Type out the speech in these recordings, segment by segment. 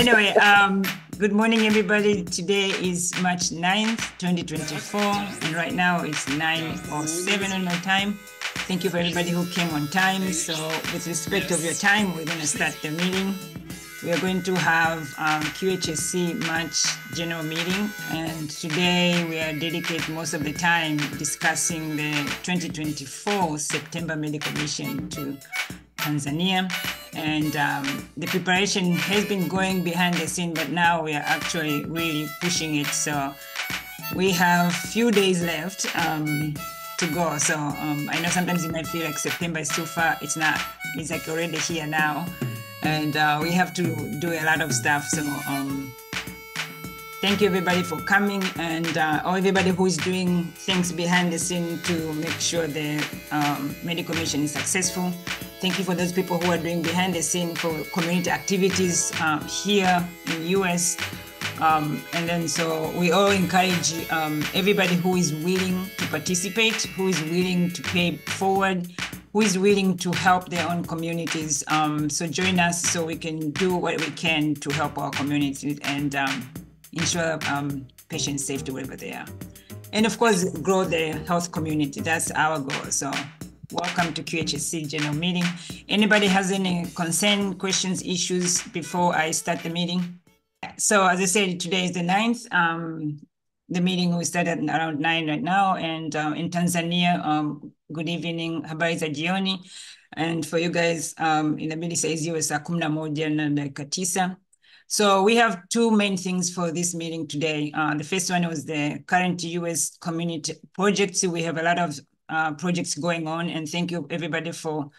Anyway, good morning, everybody. Today is March 9th, 2024, and right now it's 9:07 on my time. Thank you for everybody who came on time. So with respect of your time, we're going to start the meeting. We are going to have Qhsc March general meeting, and today we are dedicating most of the time discussing the 2024 September medical mission to Tanzania. And the preparation has been going behind the scene, but now we are actually really pushing it. So we have a few days left to go. So I know sometimes you might feel like September is too far. It's not. It's like already here now. And we have to do a lot of stuff. So thank you everybody for coming, and everybody who is doing things behind the scene to make sure the medical mission is successful. Thank you for those people who are doing behind the scene for community activities here in the US. And then so we all encourage everybody who is willing to participate, who is willing to pay forward, who is willing to help their own communities. So join us so we can do what we can to help our community and ensure patient safety wherever they are. And of course, grow the health community. That's our goal. So welcome to Qhsc general meeting. Anybody has any concern, questions, issues before I start the meeting? So as I said, today is the 9th. The meeting will start at around 9 right now. And in Tanzania, good evening, habari za jioni. And for you guys in the Middle East, iwe saa 11:09. So we have two main things for this meeting today. The first one was the current US community projects. We have a lot of projects going on, and thank you everybody for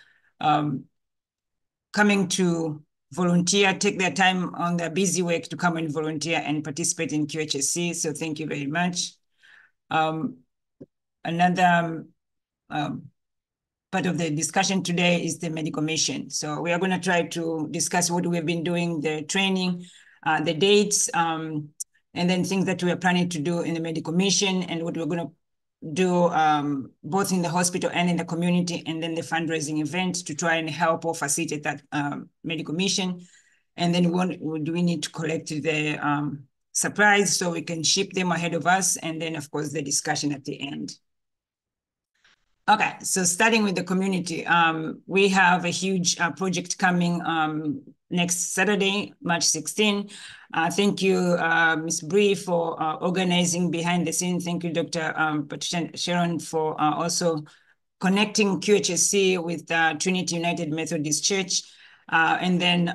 coming to volunteer, take their time on their busy work to come and volunteer and participate in Qhsc. So thank you very much. Another part of the discussion today is the medical mission. So we are going to try to discuss what we've been doing, the training, the dates, and then things that we are planning to do in the medical mission, and what we're going to do both in the hospital and in the community, and then the fundraising event to try and help or facilitate that medical mission. And then what do we need to collect the supplies so we can ship them ahead of us, and then of course the discussion at the end. Okay, so starting with the community, we have a huge project coming next Saturday, March 16. Thank you, Ms. Bree, for organizing behind the scenes. Thank you, Dr. Patricia Sharon, for also connecting Qhsc with Trinity United Methodist Church. And then,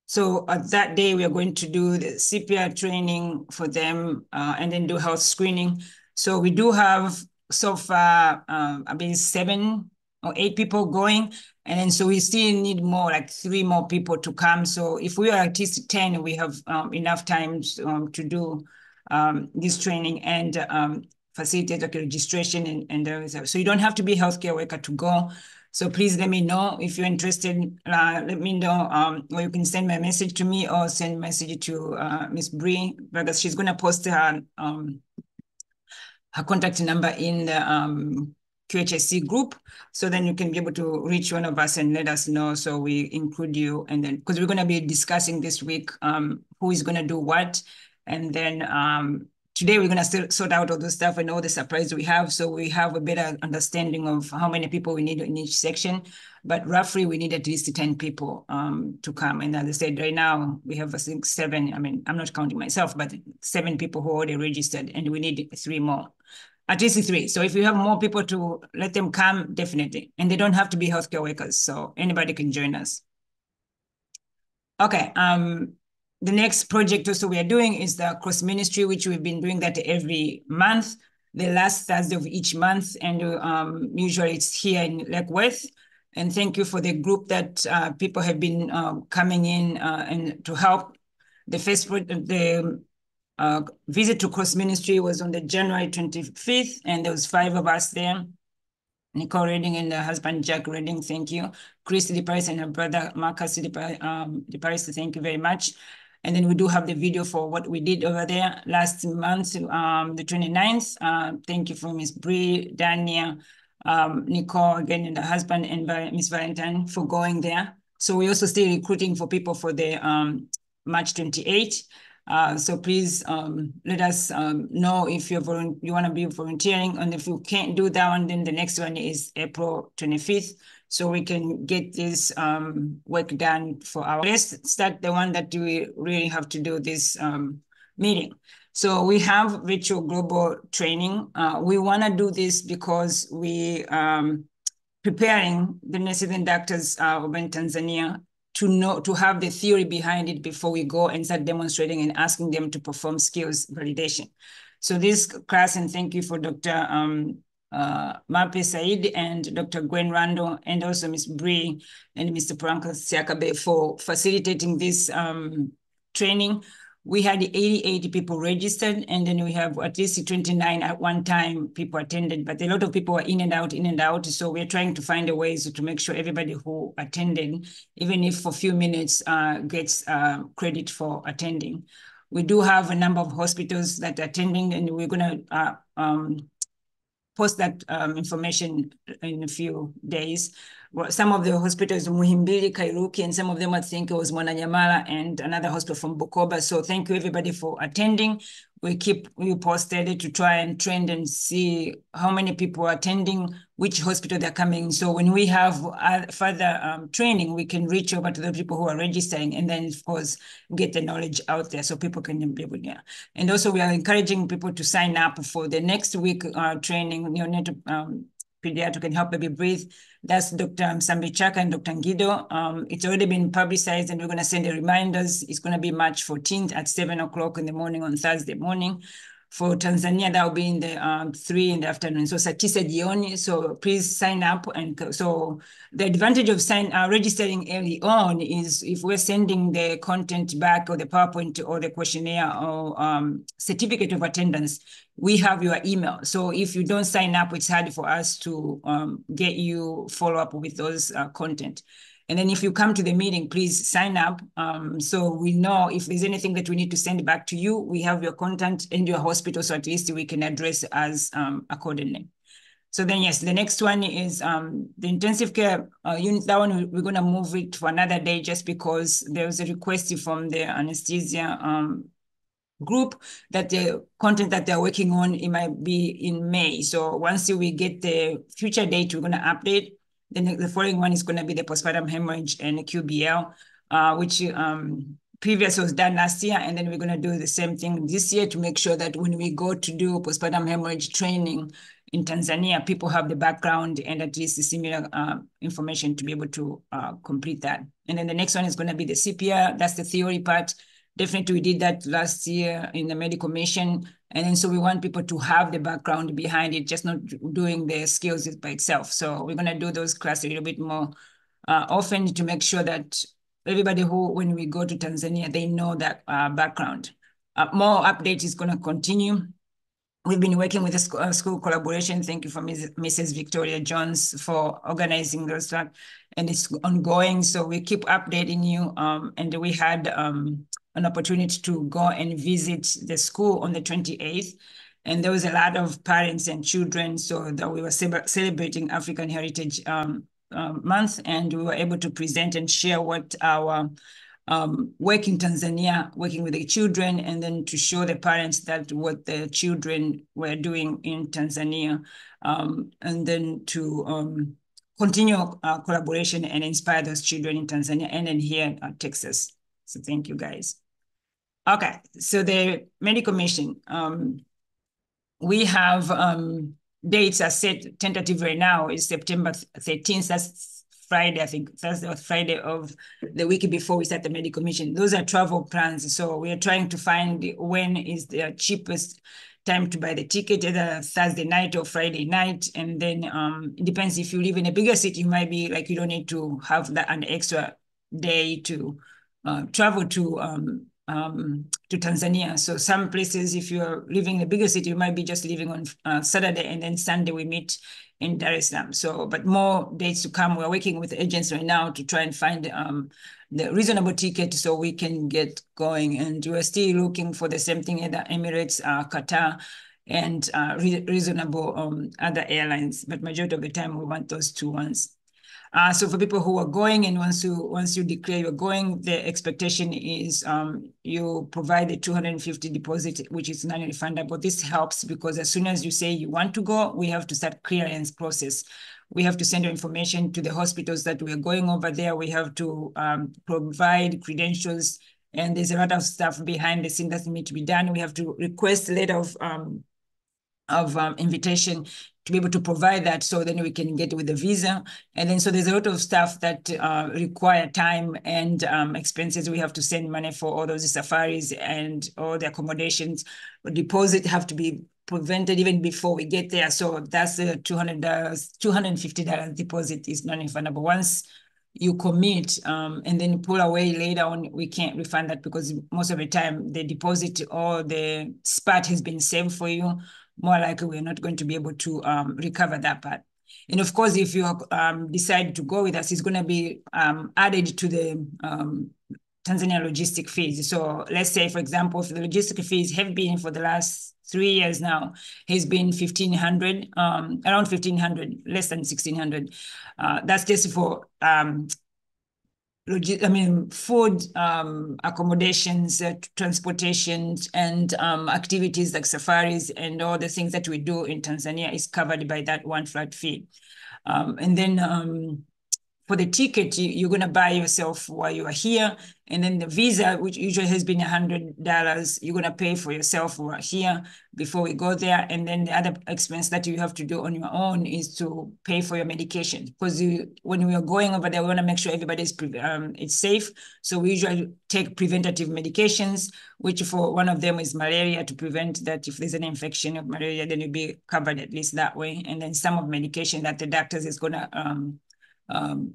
so that day we are going to do the CPR training for them and then do health screening. So we do have so far, I believe 7 or 8 people going. And then so we still need more, like 3 more people to come. So if we are at least 10, we have enough time to do this training and facilitate like registration and so you don't have to be a healthcare worker to go. So please let me know if you're interested. Let me know, or you can send me a message to me or send a message to Ms. Bree, because she's gonna post her contact number in the Qhsc group. So then you can be able to reach one of us and let us know. So we include you. And then, because we're going to be discussing this week who is going to do what. And then today we're going to still sort out all the stuff and all the surprises we have. So we have a better understanding of how many people we need in each section. But roughly we need at least 10 people to come. And as I said, right now we have, I think, 7. I mean, I'm not counting myself, but 7 people who already registered, and we need 3 more. At least 3. So if you have more people to let them come, definitely. And they don't have to be healthcare workers. So anybody can join us. Okay. The next project also we are doing is the cross ministry, which we've been doing that every month, the last Thursday of each month. And usually it's here in Lake Worth. And thank you for the group that people have been coming in and to help. The first visit to cross ministry was on the January 25th, and there was 5 of us there. Nicole Redding and her husband, Jack Redding, thank you. Chris DeParis and her brother, Marcus DeParis, thank you very much. And then we do have the video for what we did over there last month, the 29th. Thank you for Ms. Bree, Dania, Nicole again and her husband, and Ms. Valentine for going there. So we're also still recruiting for people for the March 28th. So please let us know if you want to be volunteering. And if you can't do that one, then the next one is April 25th. So we can get this work done for our. Let's start the one that we really have to do this meeting. So we have virtual global training. We want to do this because we preparing the nurses and doctors over in Tanzania to have the theory behind it before we go and start demonstrating and asking them to perform skills validation. So this class, and thank you for Dr. Mape Said and Dr. Gwen Randall, and also Ms. Bree and Mr. Pranka Siakabe for facilitating this training. We had 88 people registered, and then we have at least 29 at one time people attended, but a lot of people are in and out. So we're trying to find a ways to make sure everybody who attended, even if for a few minutes, gets credit for attending. We do have a number of hospitals that are attending, and we're going to post that information in a few days. Well, some of the hospitals, Muhimbili, Kairuki, and some of them I think it was Mwananyamala and another hospital from Bukoba. So thank you everybody for attending. We keep you posted to try and trend and see how many people are attending, which hospital they're coming. So when we have further training, we can reach over to the people who are registering and then, of course, get the knowledge out there so people can be able to. And also we are encouraging people to sign up for the next week training, neonatal pediatric and help baby breathe. That's Dr. Sambi Chaka and Dr. Ngido. It's already been publicized and we're going to send the reminders. It's going to be March 14th at 7 o'clock in the morning on Thursday morning. For Tanzania, that will be in the 3 in the afternoon. So Satisa Jioni. So please sign up. And so the advantage of registering early on is if we're sending the content back or the PowerPoint or the questionnaire or certificate of attendance, we have your email. So if you don't sign up, it's hard for us to get you follow up with those content. And then if you come to the meeting, please sign up so we know if there's anything that we need to send back to you, we have your content in your hospital, so at least we can address as accordingly. So then, yes, the next one is the intensive care unit. That one, we're going to move it for another day just because there was a request from the anesthesia group that the content that they're working on, it might be in May. So once we get the future date, we're going to update. Then the following one is going to be the postpartum hemorrhage and QBL, which previous was done last year. And then we're going to do the same thing this year to make sure that when we go to do postpartum hemorrhage training in Tanzania, people have the background and at least the similar information to be able to complete that. And then the next one is going to be the CPR. That's the theory part. Definitely, we did that last year in the medical mission. And then so we want people to have the background behind it, just not doing the skills by itself. So we're going to do those classes a little bit more often to make sure that everybody who, when we go to Tanzania, they know that background. More updates is going to continue. We've been working with the school collaboration. Thank you for Mrs. Victoria Jones for organizing those stuff. And it's ongoing, so we keep updating you. And we had an opportunity to go and visit the school on the 28th. And there was a lot of parents and children, so that we were celebrating African Heritage Month, and we were able to present and share what our work in Tanzania, working with the children, and then to show the parents that what the children were doing in Tanzania, and then to continue our collaboration and inspire those children in Tanzania and then here in Texas. So thank you, guys. Okay, so the medical mission, we have dates are set tentative right now is September 13th. That's Friday, I think Thursday or Friday of the week before we start the medical mission. Those are travel plans. So we are trying to find when is the cheapest time to buy the ticket, either Thursday night or Friday night. And then it depends if you live in a bigger city, you might be like, you don't need to have an extra day to travel to Tanzania. So some places, if you're living in a bigger city, you might be just leaving on Saturday and then Sunday we meet in Dar es Salaam. So, but more dates to come. We're working with agents right now to try and find the reasonable ticket so we can get going. And we're still looking for the same thing in the Emirates, Qatar, and reasonable other airlines. But majority of the time we want those two ones. So for people who are going, and once you declare you're going, the expectation is you provide the 250 deposit, which is non-refundable. This helps because as soon as you say you want to go, we have to start clearance process. We have to send your information to the hospitals that we're going over there. We have to provide credentials, and there's a lot of stuff behind the scene that needs to be done. We have to request a letter of invitation to be able to provide that, so then we can get with the visa. And then so there's a lot of stuff that require time and expenses. We have to send money for all those safaris and all the accommodations. Deposit have to be prevented even before we get there. So that's the $200, $250 deposit is non-refundable. Once you commit and then pull away later on, we can't refund that because most of the time the deposit or the spot has been saved for you. More likely we're not going to be able to recover that part. And of course, if you decide to go with us, it's going to be added to the Tanzania logistic fees. So let's say, for example, if the logistic fees have been for the last 3 years now, has been 1,500, around 1,500, less than 1,600. That's just for food, accommodations, transportation, and activities like safaris and all the things that we do in Tanzania is covered by that one flat fee. And then for the ticket, you're going to buy yourself while you are here. And then the visa, which usually has been $100, you're going to pay for yourself while here before we go there. And then the other expense that you have to do on your own is to pay for your medication. Because when we are going over there, we want to make sure everybody's it's safe. So we usually take preventative medications, which for one of them is malaria, to prevent that if there's an infection of malaria, then you'll be covered at least that way. And then some of medication that the doctors is going to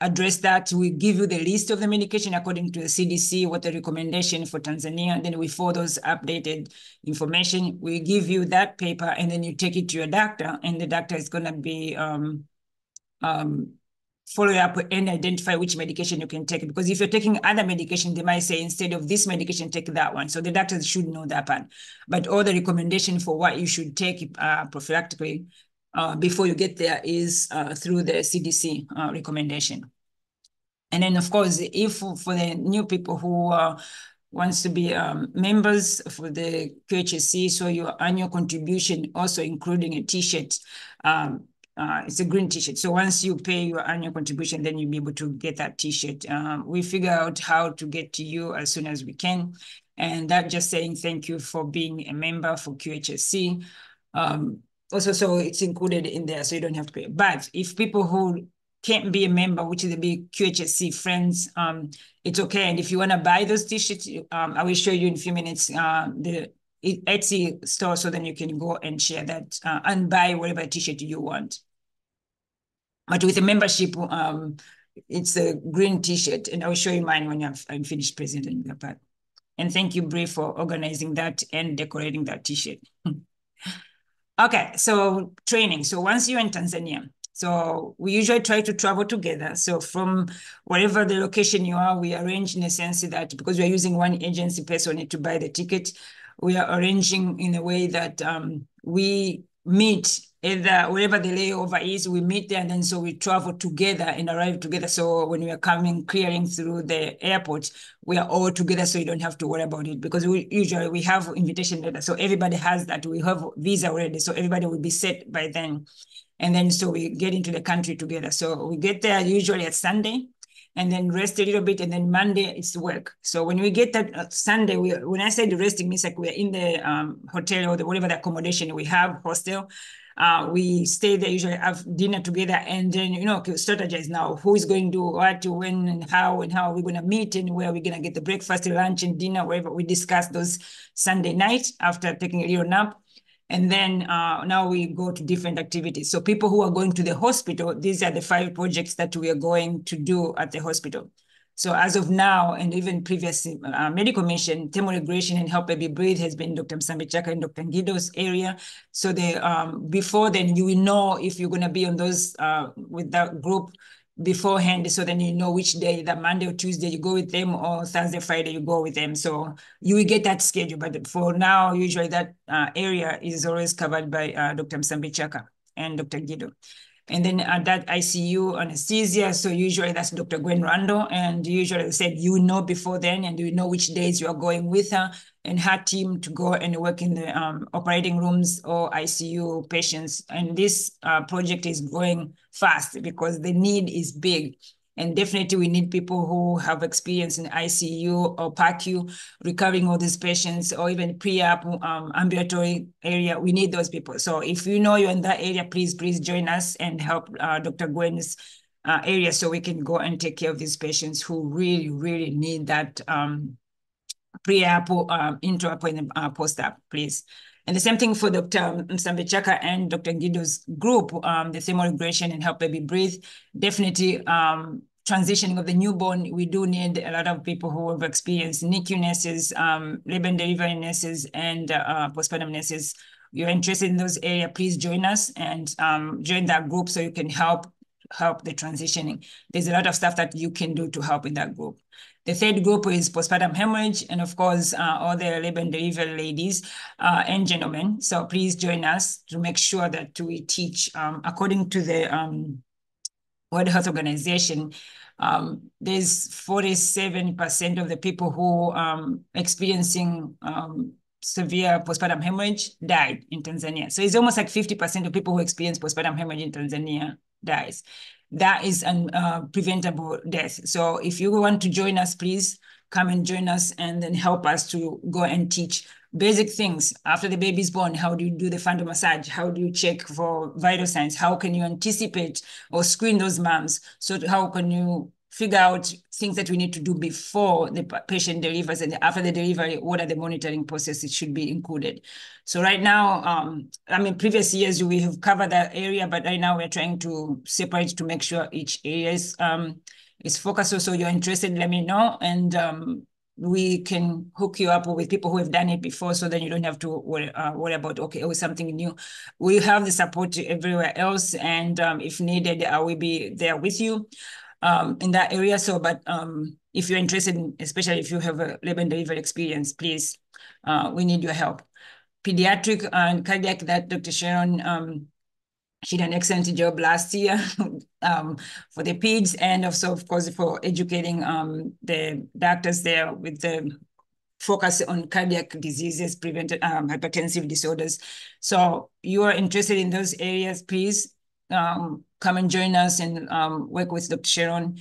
address that. We give you the list of the medication according to the CDC, what the recommendation for Tanzania. Then we for those updated information, we give you that paper, and then you take it to your doctor, and the doctor is going to be follow up and identify which medication you can take. Because if you're taking other medication, they might say, instead of this medication, take that one. So the doctors should know that part. But all the recommendation for what you should take prophylactically before you get there is through the CDC recommendation. And then, of course, if for the new people who wants to be members for the Qhsc, so your annual contribution, also including a T-shirt, it's a green T-shirt. So once you pay your annual contribution, then you'll be able to get that T-shirt. We figure out how to get to you as soon as we can. And that just saying thank you for being a member for Qhsc. Also, so it's included in there, so you don't have to pay. But if people who can't be a member, which is the big Qhsc friends, it's okay. And if you want to buy those T-shirts, I will show you in a few minutes the Etsy store, so then you can go and share that and buy whatever T-shirt you want. But with a membership, it's a green T-shirt, and I will show you mine when I'm finished presenting that part. And thank you, Brie, for organizing that and decorating that T-shirt. Okay, so training. So once you're in Tanzania, so we usually try to travel together. So from wherever the location you are, we arrange in a sense that because we are using one agency person to buy the ticket, we are arranging in a way that we meet either wherever the layover is, we meet there, and then so we travel together and arrive together. So when we are clearing through the airport, we are all together, so you don't have to worry about it, because we usually have invitation letter, so everybody has that. We have visa already, so everybody will be set by then. And then so we get into the country together. So we get there usually at Sunday, and then rest a little bit, and then Monday it's work. So when we get that Sunday, when I say the resting, means like we're in the hotel or whatever the accommodation we have, hostel. We stay there, usually have dinner together, and then, strategize now who is going to do what, when, and how we're going to meet, and where we're going to get the breakfast, lunch, and dinner, wherever we discuss those Sunday night after taking a little nap. And then now we go to different activities. So people who are going to the hospital, these are the 5 projects that we are going to do at the hospital. So as of now, and even previous medical mission, thermoregulation and help baby breathe has been Dr. Msambichaka and Dr. Ngido's area. So before then, you will know if you're going to be on those with that group beforehand, so then you know which day, that Monday or Tuesday you go with them, or Thursday, Friday you go with them. So you will get that schedule. But for now, usually that area is always covered by Dr. Msambichaka and Dr. Ngido. And then at that ICU anesthesia, so usually that's Dr. Gwen Randall, and usually they said you know before then, and you know which days you are going with her and her team to go and work in the operating rooms or ICU patients. And this project is growing fast because the need is big. And definitely we need people who have experience in ICU or PACU, recovering all these patients, or even pre-op ambulatory area. We need those people. So if you know you're in that area, please join us and help Dr. Gwen's area so we can go and take care of these patients who really, really need that pre-op, intra-op, and post-op, please. And the same thing for Dr. Msambechaka and Dr. Gido's group, the thermal regression and help baby breathe. Definitely transitioning of the newborn, we do need a lot of people who have experienced NICU nurses, labor and delivery nurses, and postpartum nurses. You're interested in those areas, please join us and join that group so you can help the transitioning. There's a lot of stuff that you can do to help in that group. The third group is postpartum hemorrhage, and of course, all the labor and delivery ladies and gentlemen. So please join us to make sure that we teach according to the World Health Organization. There's 47% of the people who experiencing severe postpartum hemorrhage died in Tanzania. So it's almost like 50% of people who experience postpartum hemorrhage in Tanzania dies. That is a preventable death. So if you want to join us, please come and join us and then help us to go and teach basic things. After the baby's born, how do you do the fundal massage? How do you check for vital signs? How can you anticipate or screen those moms? So how can you figure out things that we need to do before the patient delivers, and after the delivery, what are the monitoring processes should be included? So right now, previous years we have covered that area, but right now we're trying to separate to make sure each area is focused. So you're interested, let me know, and we can hook you up with people who have done it before, so then you don't have to worry about, okay, oh, something new. We have the support everywhere else, and if needed, I will be there with you in that area. So, but if you're interested in, especially if you have a labor and delivery experience, please, we need your help. Pediatric and cardiac, that Dr. Sharon, she did an excellent job last year for the peds, and also, of course, for educating the doctors there with the focus on cardiac diseases, prevented hypertensive disorders. So you are interested in those areas, please come and join us and work with Dr. Sharon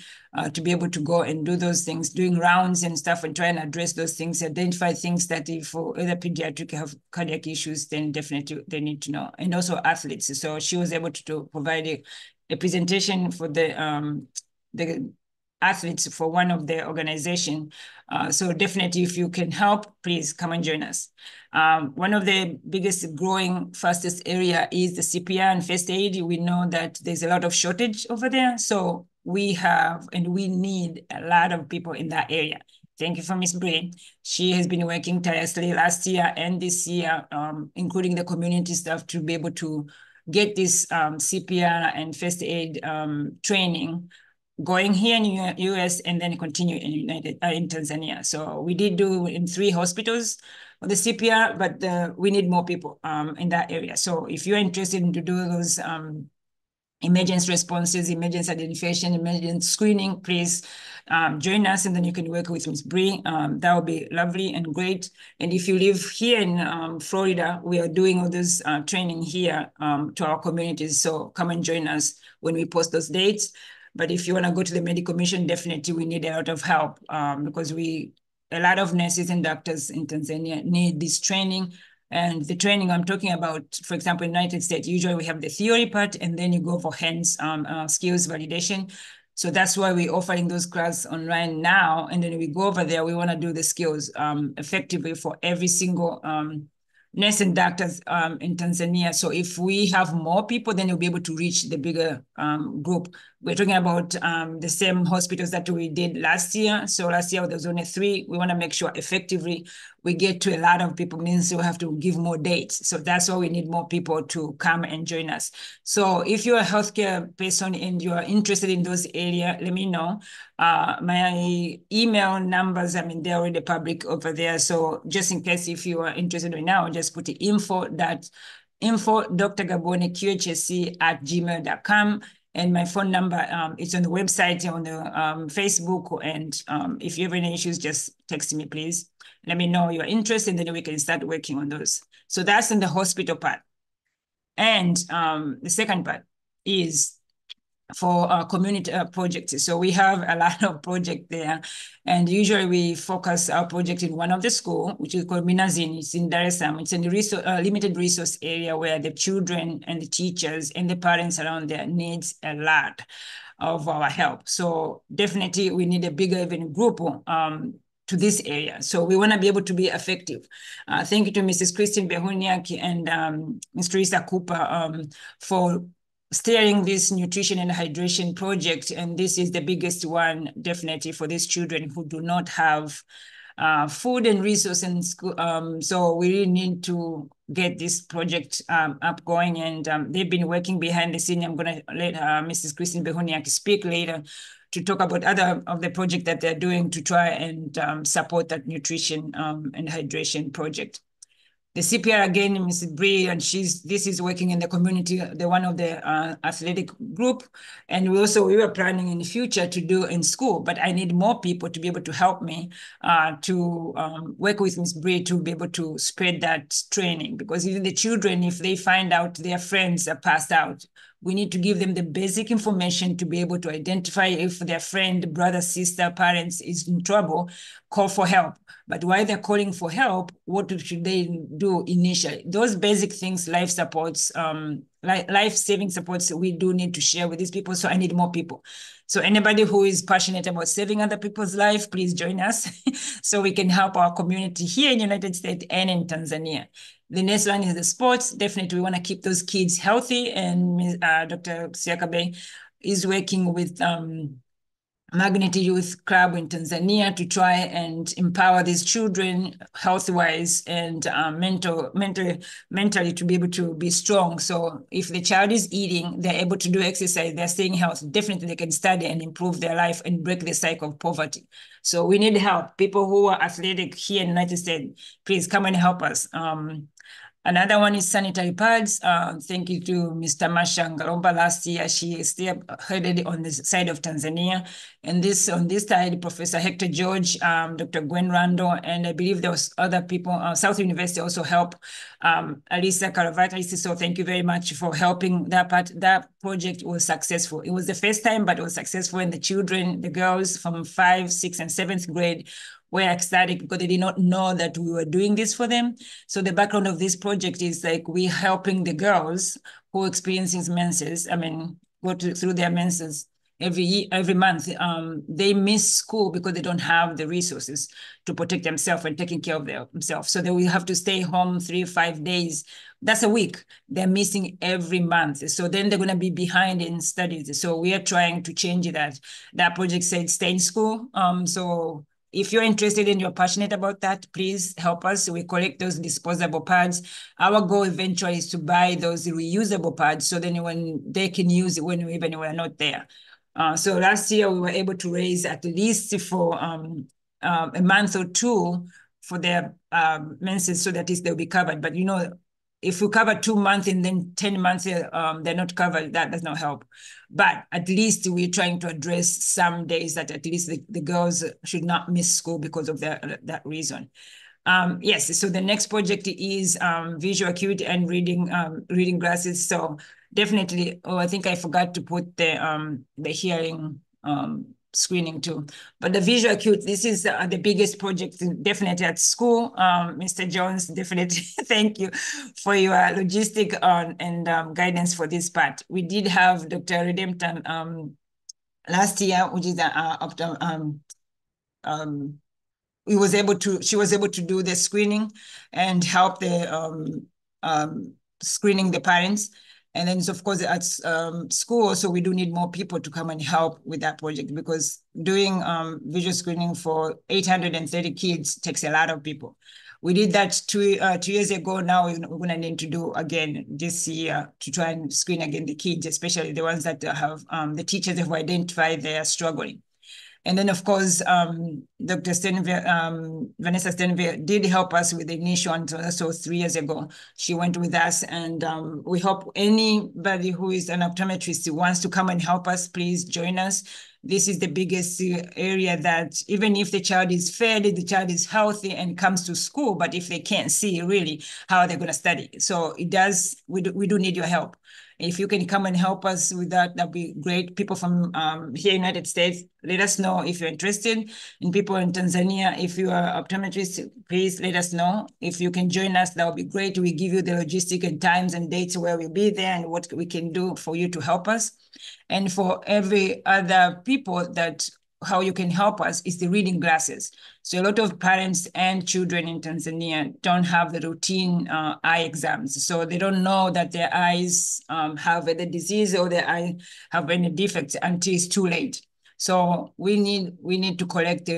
to be able to go and do those things, doing rounds and stuff, and try and address those things, identify things that if for other pediatric have cardiac issues, then definitely they need to know. And also athletes. So she was able to provide a presentation for the athletes for one of the organization. So definitely, if you can help, please come and join us. One of the biggest growing fastest area is the CPR and first aid. We know that there's a lot of shortage over there. So we have, and we need a lot of people in that area. Thank you for Ms. Bray. She has been working tirelessly last year and this year, including the community staff, to be able to get this CPR and first aid training going here in the US and then continue in Tanzania. So we did do in 3 hospitals for the CPR, but we need more people in that area. So if you're interested in to do those emergency responses, emergency identification, emergency screening, please join us, and then you can work with Ms. Bree. That would be lovely and great. And if you live here in Florida, we are doing all this training here to our communities. So come and join us when we post those dates. But if you want to go to the medical mission, definitely we need a lot of help because a lot of nurses and doctors in Tanzania need this training. And the training I'm talking about, for example, in the United States, usually we have the theory part, and then you go for hands skills validation. So that's why we're offering those classes online now. And then we go over there, we want to do the skills effectively for every single nurse and doctors in Tanzania. So if we have more people, then we'll be able to reach the bigger group. We're talking about the same hospitals that we did last year. So last year there was only 3. We want to make sure effectively we get to a lot of people, means we have to give more dates. So that's why we need more people to come and join us. So if you're a healthcare person and you're interested in those areas, let me know. My email numbers, they're already public over there. So just in case if you are interested right now, just put the info that info.gabone, qhsc@gmail.com. And my phone number is on the website, on the Facebook. And if you have any issues, just text me, please. Let me know your interest, and then we can start working on those. So that's in the hospital part. And the second part is for our community projects. So we have a lot of projects there, and usually we focus our project in one of the school, which is called Minazin. It's in Dar es Salaam. It's in the limited resource area where the children and the teachers and the parents around there needs a lot of our help. So definitely we need a bigger even group to this area. So we want to be able to be effective. Thank you to Mrs. Christine Behuniak and Ms. Teresa Cooper for steering this nutrition and hydration project. And this is the biggest one, definitely, for these children who do not have food and resource in school. So we really need to get this project up going. And they've been working behind the scene. I'm going to let Mrs. Christine Behuniak speak later to talk about other of the project that they're doing to try and support that nutrition and hydration project. The CPR again, Mrs. Bree, and this is working in the community, the one of the athletic group. And we were planning in the future to do in school, but I need more people to be able to help me to work with Ms. Bree to be able to spread that training. Because even the children, if they find out their friends are passed out, we need to give them the basic information to be able to identify if their friend, brother, sister, parents is in trouble, call for help. But while they're calling for help, what should they do initially? Those basic things, life supports, life-saving supports, we do need to share with these people. So I need more people. So anybody who is passionate about saving other people's life, please join us so we can help our community here in the United States and in Tanzania. The next one is the sports. Definitely, we want to keep those kids healthy. And Dr. Siakabe is working with Magnet Youth Club in Tanzania to try and empower these children health-wise and mentally to be able to be strong. So if the child is eating, they're able to do exercise, they're staying healthy, definitely they can study and improve their life and break the cycle of poverty. So we need help. People who are athletic here in the United States, please come and help us. Another one is sanitary pads. Thank you to Mr. Masha Ngalomba. Last year, she spearheaded on the side of Tanzania. And on this side, Professor Hector George, Dr. Gwen Randall, and I believe there was other people. South University also helped. Alisa Caravata. So thank you very much for helping that part. That project was successful. It was the first time, but it was successful. And the children, the girls from 5th, 6th, and 7th grade were ecstatic because they did not know that we were doing this for them. So the background of this project is like we're helping the girls who experiences menses, go through their menses every month. They miss school because they don't have the resources to protect themselves and taking care of themselves. So they will have to stay home 3 or 5 days. That's a week. They're missing every month. So then they're going to be behind in studies. So we are trying to change that. That project said stay in school. So if you're interested and you're passionate about that, please help us. We collect those disposable pads. Our goal eventually is to buy those reusable pads so then when they can use it when we're not there. So last year we were able to raise at least for a month or two for their menses so that they'll be covered. But if we cover 2 months and then 10 months they're not covered, that does not help. But at least we're trying to address some days that at least the girls should not miss school because of that reason. Yes, so the next project is visual acuity and reading glasses. So definitely, I think I forgot to put the hearing screening too. But the visual acuity, this is the biggest project definitely at school. Mr. Jones, definitely thank you for your logistic and guidance for this part. We did have Dr. Redempton last year, which is she was able to do the screening and help the screening the parents. And then, of course, at school, so we do need more people to come and help with that project because doing visual screening for 830 kids takes a lot of people. We did that 2 years ago. Now we're going to need to do again this year to try and screen again the kids, especially the ones that have the teachers have identified they are struggling. And then, of course, Dr. Vanessa Stenville did help us with the initial, so 3 years ago. She went with us, and we hope anybody who is an optometrist who wants to come and help us, please join us. This is the biggest area that even if the child is fed, the child is healthy and comes to school, but if they can't see really, how are they going to study? So we do need your help. If you can come and help us with that, that'd be great. People from here in the United States, let us know if you're interested. And people in Tanzania, if you are optometrists, please let us know. If you can join us, that would be great. We give you the logistic and times and dates where we'll be there and what we can do for you to help us. And for every other people that how you can help us is the reading glasses. So a lot of parents and children in Tanzania don't have the routine eye exams. So they don't know that their eyes have a disease or their eye have any defects until it's too late. So we need to collect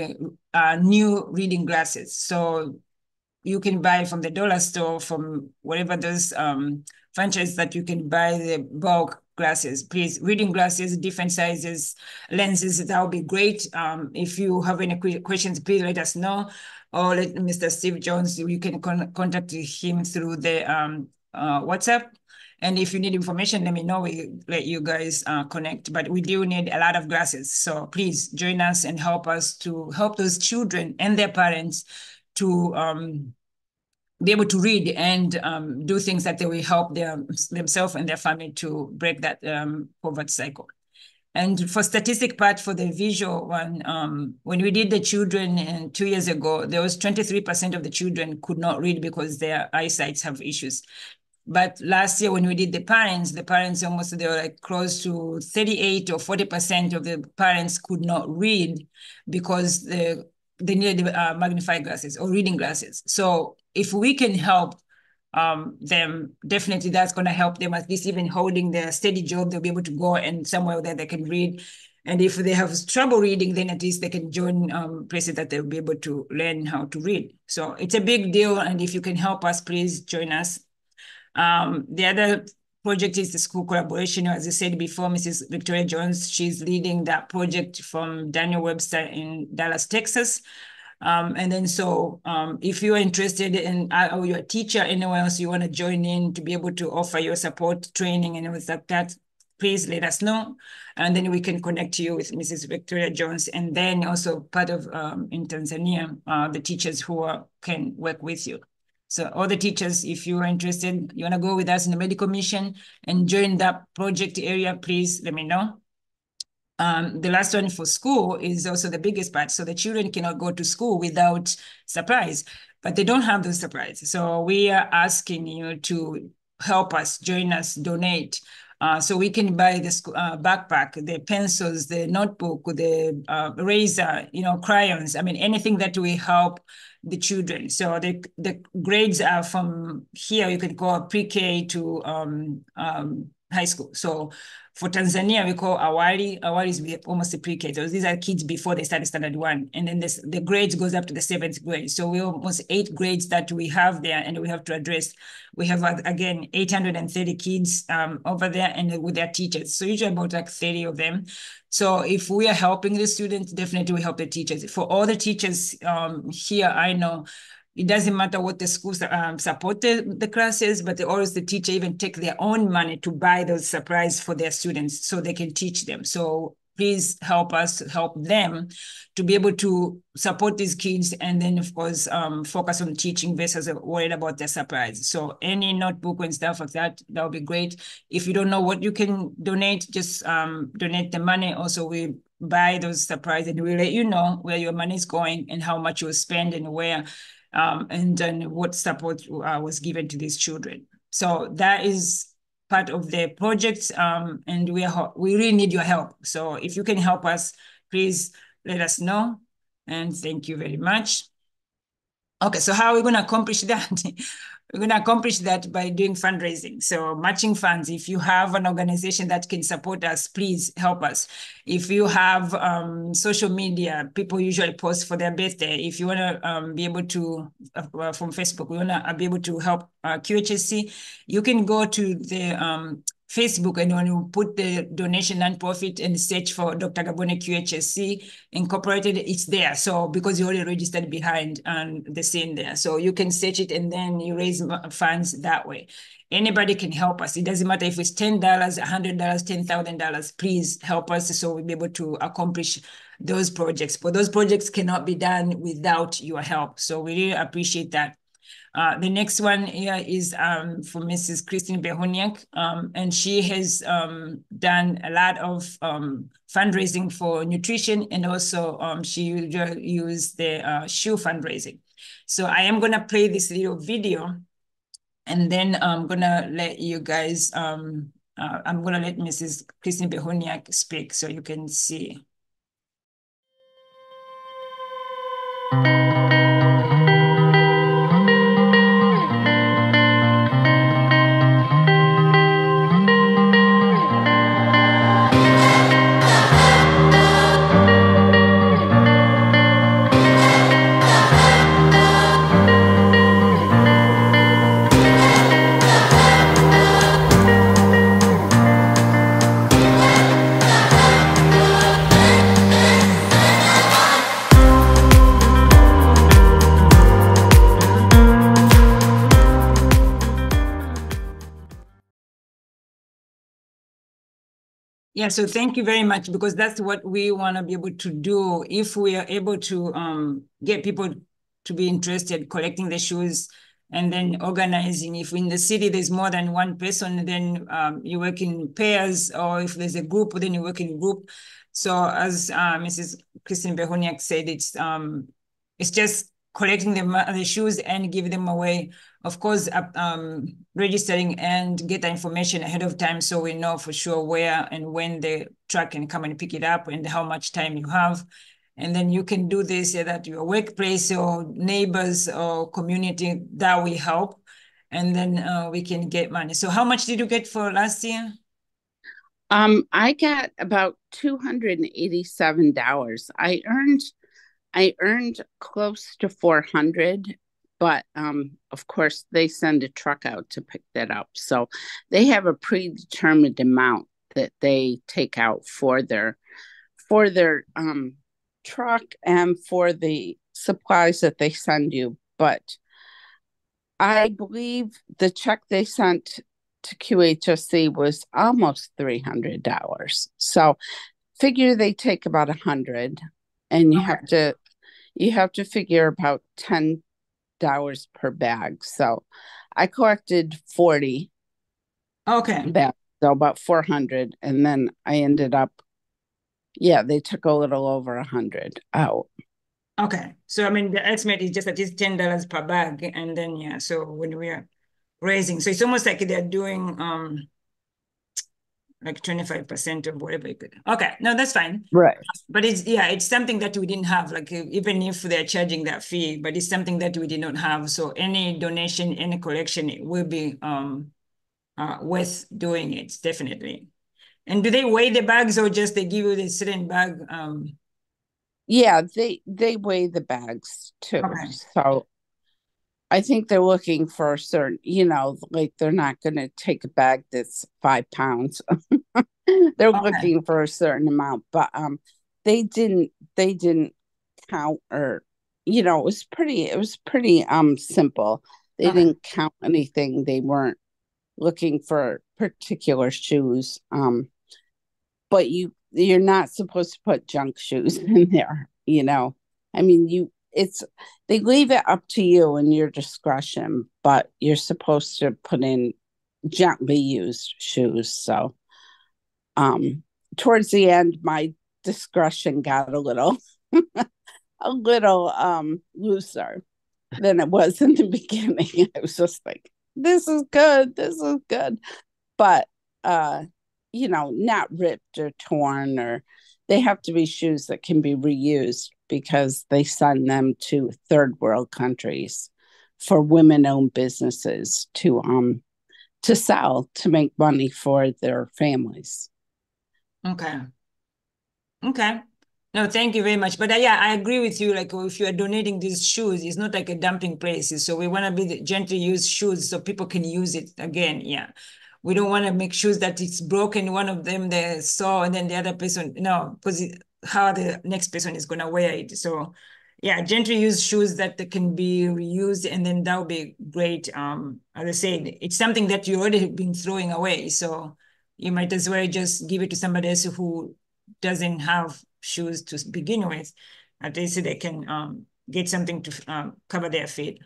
new reading glasses. So you can buy from the dollar store, from whatever those franchise that you can buy the bulk glasses. Please, reading glasses, different sizes, lenses, that would be great. If you have any questions, please let us know. Or let Mr. Steve Jones, you can contact him through the WhatsApp. And if you need information, let me know. We let you guys connect. But we do need a lot of glasses. So please join us and help us to help those children and their parents to be able to read and do things that they will help themselves and their family to break that poverty cycle. And for statistic part, for the visual one, when we did the children 2 years ago, there was 23% of the children could not read because their eyesight have issues. But last year, when we did the parents almost, they were like close to 38 or 40% of the parents could not read because they needed magnifying glasses or reading glasses. So if we can help them, definitely that's going to help them, at least even holding their steady job, they'll be able to go and somewhere that they can read. And if they have trouble reading, then at least they can join places that they'll be able to learn how to read. So it's a big deal. And if you can help us, please join us. The other project is the school collaboration. As I said before, Mrs. Victoria Jones, she's leading that project from Daniel Webster in Dallas, Texas. And then so if you're interested in, or you're a teacher, anywhere else you want to join in to be able to offer your support training and everything like that, please let us know. And then we can connect you with Mrs. Victoria Jones. And then also part of, in Tanzania, the teachers who can work with you. So all the teachers, if you are interested, you want to go with us in the medical mission and join that project area, please let me know. The last one for school is also the biggest part. So the children cannot go to school without supplies, but they don't have those supplies. So we are asking you to help us, join us, donate. So we can buy the backpack, the pencils, the notebook, the eraser, crayons. I mean, anything that will help the children. So the grades are from here. You can go pre-K to high school. So for Tanzania, we call awali. Awali is almost a pre-K. So these are kids before they start standard 1. And then the grades goes up to the 7th grade. So we almost 8 grades that we have there and we have to address. We have, again, 830 kids over there and with their teachers. So usually about like 30 of them. So if we are helping the students, definitely we help the teachers. For all the teachers here, I know it doesn't matter what the schools support the classes, but always the teacher even take their own money to buy those supplies for their students so they can teach them. So please help us help them to be able to support these kids and then, of course, focus on teaching versus worried about their supplies. So any notebook and stuff like that, that would be great. If you don't know what you can donate, just donate the money. Also, we buy those supplies and we let you know where your money is going and how much you spend and where. And then what support was given to these children. So that is part of the project, and we really need your help. So if you can help us, please let us know. And thank you very much. Okay, so how are we going to accomplish that? We're going to accomplish that by doing fundraising. So matching funds. If you have an organization that can support us, please help us. If you have social media, people usually post for their birthday. If you want to be able to, from Facebook, we want to be able to help Qhsc, you can go to the Facebook, and when you put the donation nonprofit and search for Dr. Gabone Qhsc Incorporated, it's there. So because you already registered behind the scene there, so you can search it and then you raise funds that way. Anybody can help us. It doesn't matter if it's $10, $100, $10,000. Please help us so we'll be able to accomplish those projects. But those projects cannot be done without your help. So we really appreciate that. The next one here is for Mrs. Christine Behoniak, and she has done a lot of fundraising for nutrition, and also she used the shoe fundraising. So I am going to play this little video, and then I'm going to let you guys, I'm going to let Mrs. Christine Behoniak speak so you can see. Yeah, so thank you very much, because that's what we want to be able to do. If we are able to get people to be interested, collecting the shoes and then organizing. If in the city there's more than one person, then you work in pairs, or if there's a group, then you work in a group. So as Mrs. Christine Behoniak said, it's just collecting the shoes and give them away. Of course, registering and get the information ahead of time so we know for sure where and when the truck can come and pick it up and how much time you have. And then you can do this at your workplace or neighbors or community. That will help. And then we can get money. So how much did you get for last year? I got about $287. I earned close to 400, but of course they send a truck out to pick that up. So they have a predetermined amount that they take out for their truck and for the supplies that they send you. But I believe the check they sent to QHSC was almost $300. So figure they take about 100, and you have to figure about $10 per bag. So I collected 40 bags, so about 400, and then I ended up, they took a little over 100 out. Okay, so I mean the estimate is just that it's $10 per bag, and then so when we are raising, so it's almost like they're doing like 25% of whatever you could. Okay, no, that's fine. Right. But it's something that we didn't have, like even if they're charging that fee, but it's something that we did not have. So any donation, any collection will be worth doing it, definitely. And do they weigh the bags, or just they give you the certain bag? Yeah, they weigh the bags too. Okay. So I think they're looking for a certain, like they're not going to take a bag that's 5 pounds. They're looking for a certain amount, but they didn't count, or it was pretty simple. They didn't count anything. They weren't looking for particular shoes. But you're not supposed to put junk shoes in there, I mean, they leave it up to you and your discretion, but you're supposed to put in gently used shoes. So towards the end, my discretion got a little looser than it was in the beginning. I was just like, this is good, but not ripped or torn, or they have to be shoes that can be reused, because they send them to third world countries for women-owned businesses to sell, to make money for their families. Okay. No, thank you very much. But I agree with you. Like if you are donating these shoes, it's not like a dumping place. So we want to be gently used shoes so people can use it again. Yeah. we don't want to make shoes that it's broken, one of them they saw, and then the other person, no, because how the next person is going to wear it. So yeah, gently used shoes that can be reused, and then that would be great. As I said, it's something that you already have been throwing away, so you might as well just give it to somebody else who doesn't have shoes to begin with. At least they can get something to cover their feet.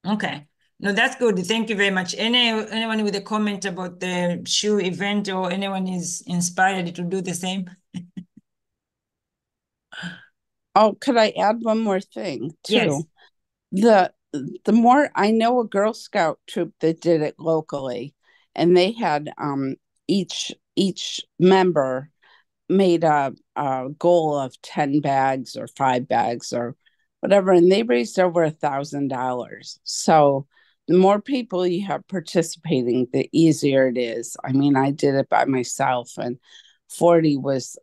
Okay. No, that's good. Thank you very much. Anyone with a comment about the shoe event, or anyone is inspired to do the same? Oh, could I add one more thing Yes. too? The the more I know a Girl Scout troop that did it locally, and they had each member made a goal of 10 bags or 5 bags or whatever, and they raised over $1,000. So the more people you have participating, the easier it is. I mean, I did it by myself, and 40 was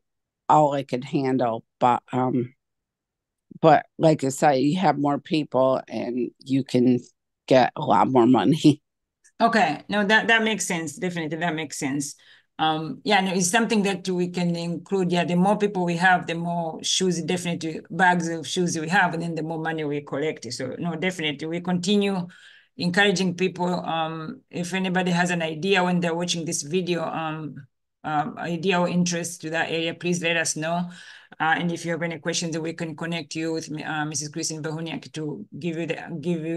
all I could handle. But like I said, you have more people and you can get a lot more money. Okay, no, that makes sense. Definitely, that makes sense. Yeah, no, it's something that we can include. Yeah, the more people we have, the more shoes, definitely bags of shoes we have, and then the more money we collect. So no, definitely, we continue encouraging people. If anybody has an idea when they're watching this video, idea or interest to that area, please let us know. And if you have any questions, we can connect you with Mrs. Christine Bahuniak to give you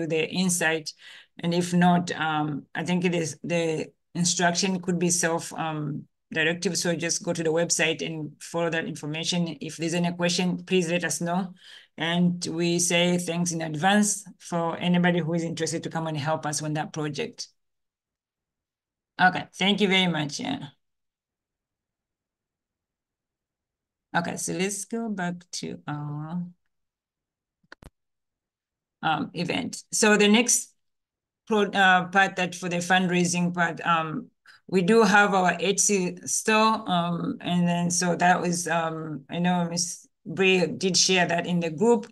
the insight. And if not, I think it is the instruction could be self-directive. So just go to the website and follow that information. If there's any question, please let us know. And we say thanks in advance for anybody who is interested to come and help us on that project. Okay, thank you very much. Yeah. Okay, so let's go back to our event. So the next part that for the fundraising part, we do have our Etsy store, and then so that was I know Miss Bree did share that in the group.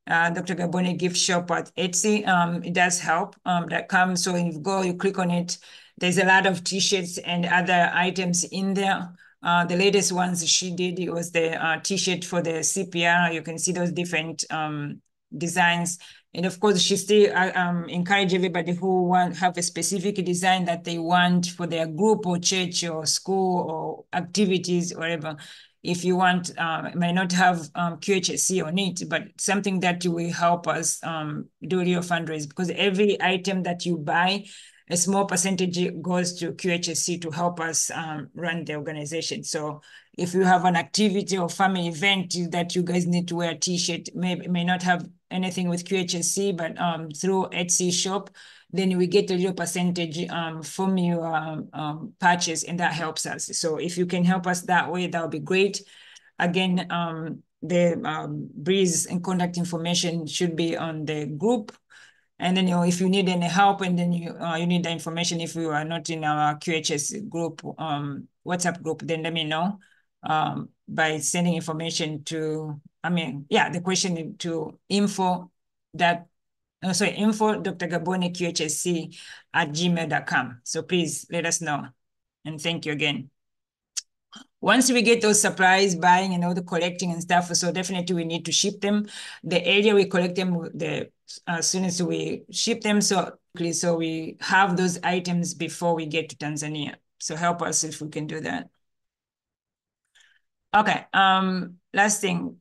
Dr. Gaboni gift shop at Etsy. It does help. That comes, so you go, you click on it. There's a lot of t-shirts and other items in there. The latest ones she did, it was the t-shirt for the CPR. You can see those different designs. And of course, she still encourage everybody who have a specific design that they want for their group or church or school or activities, whatever. If you want, it might not have Qhsc on it, but something that will help us do your fundraise, because every item that you buy, a small percentage goes to Qhsc to help us run the organization. So if you have an activity or family event that you guys need to wear a t-shirt, may not have anything with Qhsc, but through Etsy shop, then we get a little percentage from your purchase, and that helps us. So if you can help us that way, that would be great. Again, the Breeze and contact information should be on the group. And then, if you need any help, and then you need the information, if you are not in our QHS group, WhatsApp group, then let me know by sending information to, the question to info Dr. Gaboni QHSC at gmail.com. So please let us know. And thank you again. Once we get those supplies, buying and all the collecting and stuff, so definitely we need to ship them. The area we collect them, as soon as we ship them, so we have those items before we get to Tanzania. So help us if we can do that. Okay, last thing,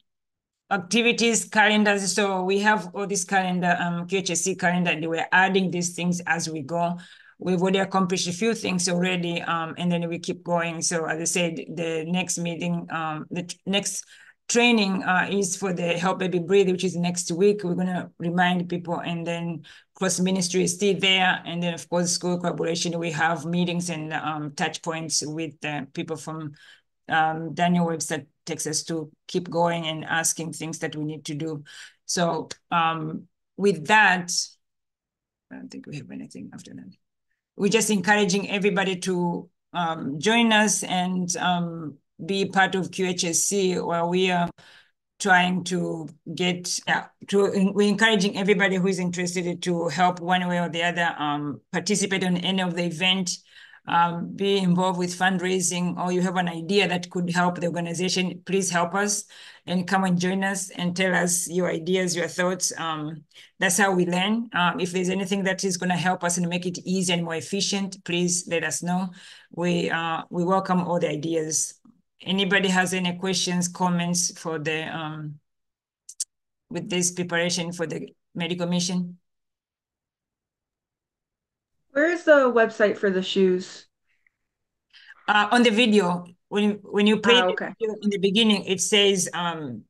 activities, calendars. So we have all this calendar, QHSC calendar, and we're adding these things as we go. We've already accomplished a few things already, and then we keep going. So as I said, the next meeting, the next training is for the Help Baby Breathe, which is next week. We're gonna remind people, and then cross ministry is still there. And then of course, school collaboration, we have meetings and touch points with people from Daniel Webster takes us to keep going and asking things that we need to do. So with that, I don't think we have anything after that. We're just encouraging everybody to join us and be part of QHSC, where we are trying to get we're encouraging everybody who is interested to help one way or the other, participate in any of the event, be involved with fundraising, or you have an idea that could help the organization, please help us and come and join us and tell us your ideas, your thoughts. That's how we learn. If there's anything that is going to help us and make it easier and more efficient, please let us know. We welcome all the ideas. Anybody has any questions, comments for the with this preparation for the medical mission? Where is the website for the shoes? On the video, when you play okay. the video in the beginning, it says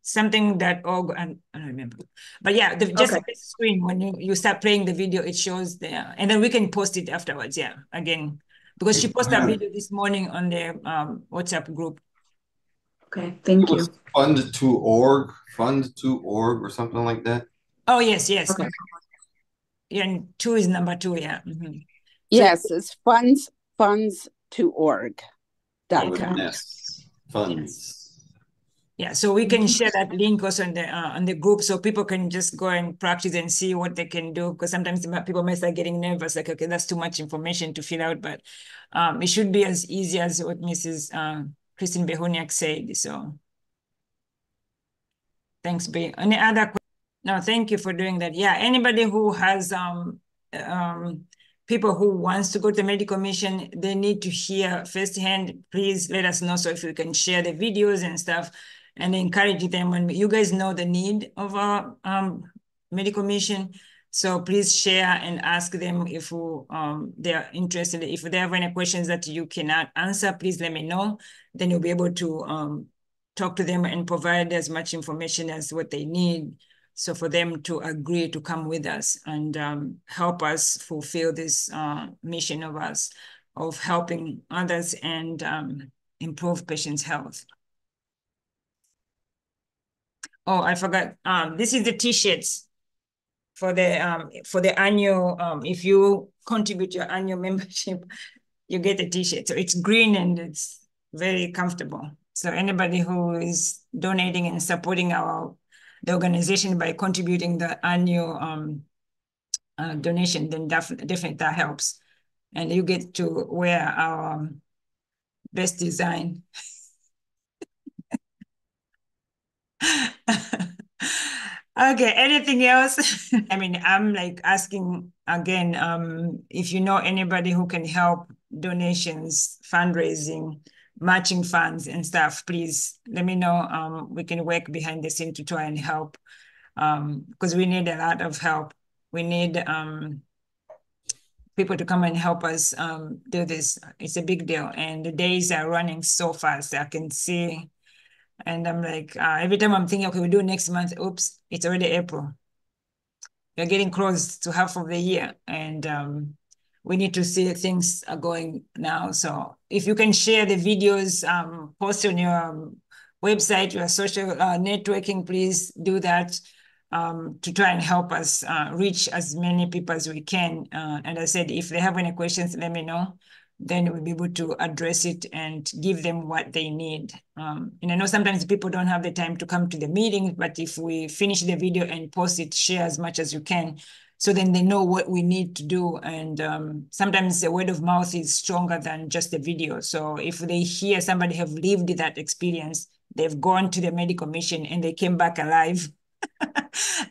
something that I don't remember, but yeah, just Okay. the screen when you start playing the video, it shows there, and then we can post it afterwards. Yeah, again, because she posted a video this morning on the WhatsApp group. Okay, thank you. Fund2org or something like that. Oh yes. Okay. Yeah, and 2 is number 2. Yeah. Mm-hmm. Yes, it's funds2org. Okay. Funds. Yeah, so we can share that link also on the group, so people can just go and practice and see what they can do. Because sometimes people may start getting nervous, like, okay, that's too much information to fill out, but it should be as easy as what Mrs. Christine Behoniak said. So thanks, B. Any other questions? No, thank you for doing that. Yeah, anybody who has people who wants to go to the medical mission, they need to hear firsthand. Please let us know so if you can share the videos and stuff and encourage them. When you guys know the need of our medical mission, so please share and ask them if they are interested. If they have any questions that you cannot answer, please let me know. Then you'll be able to talk to them and provide as much information as what they need. So for them to agree to come with us and help us fulfill this mission of us, of helping others and improve patients' health. Oh, I forgot. This is the T-shirts for the annual. If you contribute your annual membership, you get a T-shirt. So it's green and it's very comfortable. So anybody who is donating and supporting the organization by contributing the annual donation, then definitely that helps. And you get to wear our best design. Okay, anything else? I mean, I'm like asking again, if you know anybody who can help donations, fundraising, matching funds and stuff, please let me know. We can work behind the scene to try and help, because we need a lot of help. We need people to come and help us do this. It's a big deal. And the days are running so fast. I can see. And I'm like, every time I'm thinking, okay, we do next month. Oops, it's already April. We're getting close to half of the year. And we need to see things are going now. So if you can share the videos, post on your website, your social networking, please do that. To try and help us reach as many people as we can. And I said, if they have any questions, let me know. Then we'll be able to address it and give them what they need. And I know sometimes people don't have the time to come to the meeting, but if we finish the video and post it, share as much as you can, so then they know what we need to do. And sometimes the word of mouth is stronger than just the video. So if they hear somebody have lived that experience, they've gone to the medical mission and they came back alive,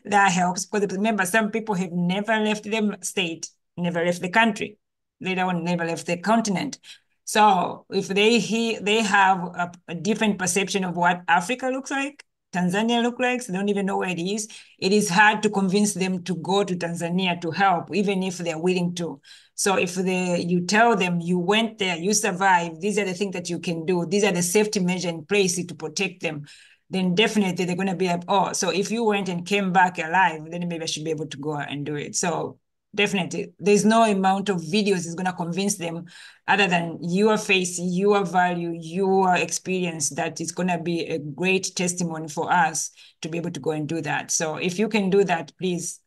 that helps. Because remember, some people have never left the state, never left the country, later on never left the continent. So if they have a different perception of what Africa looks like, Tanzania looks like, so they don't even know where it is hard to convince them to go to Tanzania to help, even if they're willing to. So if you tell them you went there, you survived, these are the things that you can do, these are the safety measures in place to protect them, then definitely they're going to be like, oh, so if you went and came back alive, then maybe I should be able to go and do it. So definitely, there's no amount of videos is going to convince them other than your face, your value, your experience, that is going to be a great testimony for us to be able to go and do that. So if you can do that, please,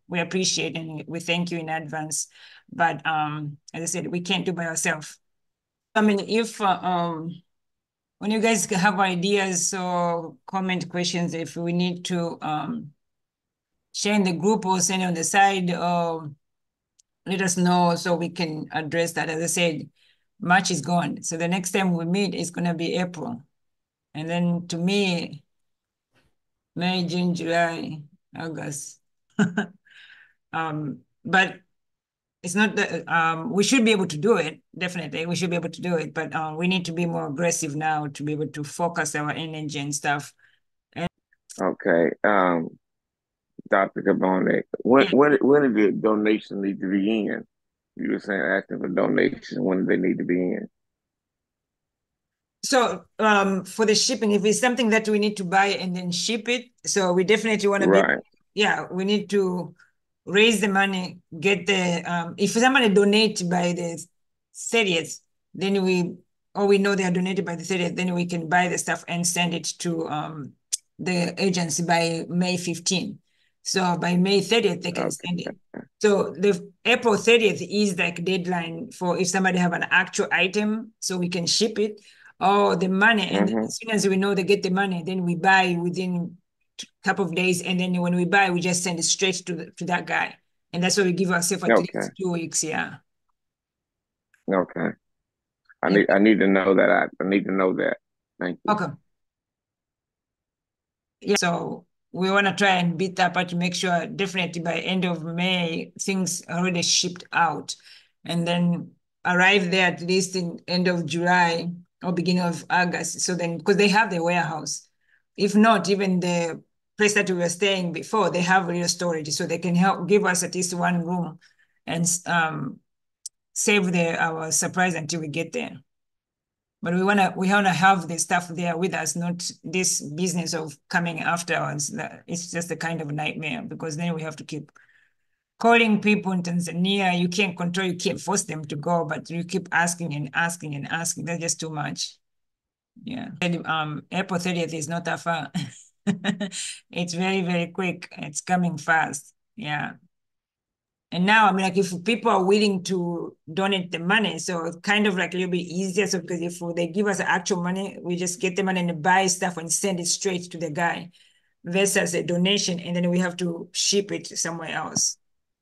we appreciate and we thank you in advance. But as I said, we can't do by ourselves. I mean, if when you guys have ideas or comment questions, if we need to share in the group or send on the side, or let us know so we can address that. As I said, March is gone. So the next time we meet is going to be April. And then to me, May, June, July, August. But it's not that we should be able to do it. Definitely, we should be able to do it. But we need to be more aggressive now to be able to focus our energy and stuff. Okay. Dr. Cabone, when did the donation need to be in? You were saying asking for donations, when do they need to be in? So for the shipping, if it's something that we need to buy and then ship it, so we definitely want to Right. we need to raise the money, get the, if somebody donate by the 30th, then we know they are donated by the 30th, then we can buy the stuff and send it to the agency by May 15th. So by May 30th, they can send it. So the April 30th is like deadline for if somebody have an actual item, so we can ship it, or the money. And then as soon as we know they get the money, then we buy within a couple of days. And then when we buy, we just send it straight to that guy. And that's why we give ourselves at least 2 weeks. Yeah. Okay. I need to know that. I need to know that. Thank you. Okay. Yeah. So we want to try and beat that part to make sure definitely by end of May, things are already shipped out, and then arrive there at least in end of July or beginning of August. So then, because they have the warehouse, if not even the place that we were staying before, they have real storage, so they can help give us at least one room and save our surprise until we get there. But we wanna have the stuff there with us, not this business of coming afterwards. It's just a kind of nightmare, because then we have to keep calling people in Tanzania. You can't control, you can't force them to go, but you keep asking and asking and asking. That's just too much. Yeah. And, April 30th is not that far. It's very, very quick. It's coming fast. Yeah. And now, I mean, like if people are willing to donate the money, so it's kind of like a little bit easier. So because if they give us the actual money, we just get the money and buy stuff and send it straight to the guy, versus a donation, and then we have to ship it somewhere else.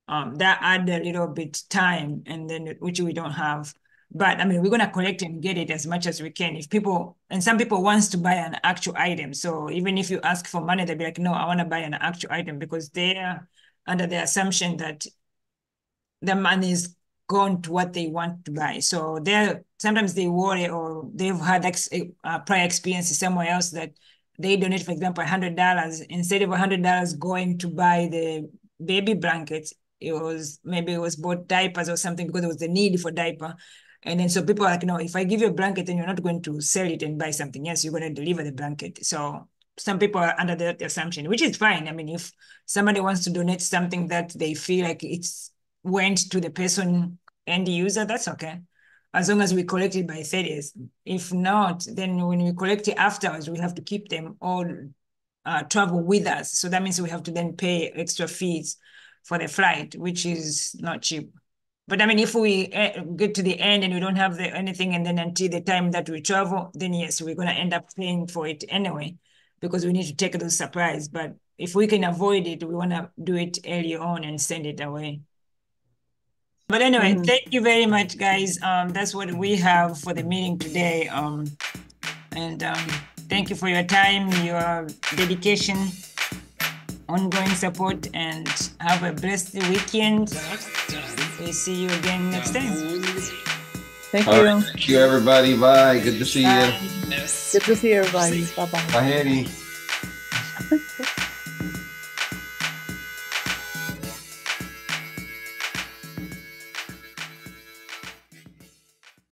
That add a little bit time, and then which we don't have. But I mean, we're gonna collect and get it as much as we can. If people, and some people wants to buy an actual item, so even if you ask for money, they'll be like, no, I want to buy an actual item, because they're under the assumption that the money is gone to what they want to buy. So sometimes they worry, or they've had prior experiences somewhere else that they donate, for example, $100. Instead of $100 going to buy the baby blankets, it was bought diapers or something, because there was the need for diaper. And then so people are like, no, if I give you a blanket, then you're not going to sell it and buy something else. You're going to deliver the blanket. So some people are under that assumption, which is fine. I mean, if somebody wants to donate something that they feel like it's went to the person end user, that's okay, as long as we collect it by 30th. If not, then when we collect it afterwards, we have to keep them all travel with us. So that means we have to then pay extra fees for the flight, which is not cheap. But I mean, if we get to the end and we don't have anything, and then until the time that we travel, then yes, we're going to end up paying for it anyway, because we need to take those supplies. But if we can avoid it, we want to do it early on and send it away. But anyway, thank you very much, guys. That's what we have for the meeting today. And thank you for your time, your dedication, ongoing support, and have a blessed weekend. We'll see you again next time. Thank All you. right, thank you, everybody. Bye. Good to see you. Good to see everybody. Bye-bye. Bye, Eddie.